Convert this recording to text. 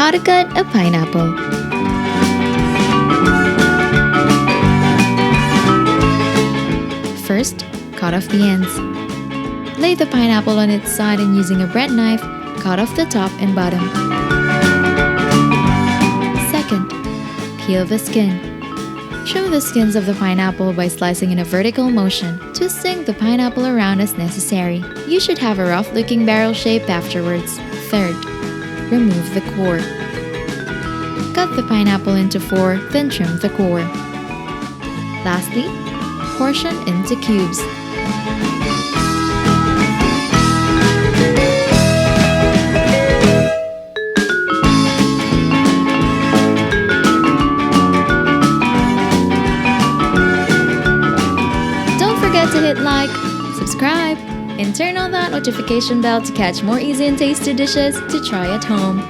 How to cut a pineapple. First, cut off the ends. Lay the pineapple on its side and using a bread knife, cut off the top and bottom. Second, peel the skin. Trim the skins of the pineapple by slicing in a vertical motion, twisting the pineapple around as necessary. You should have a rough-looking barrel shape afterwards. Third, remove the core. Cut the pineapple into 4, then trim the core. Lastly, portion into cubes. Don't forget to hit like, subscribe, and turn on that notification bell to catch more easy and tasty dishes to try at home.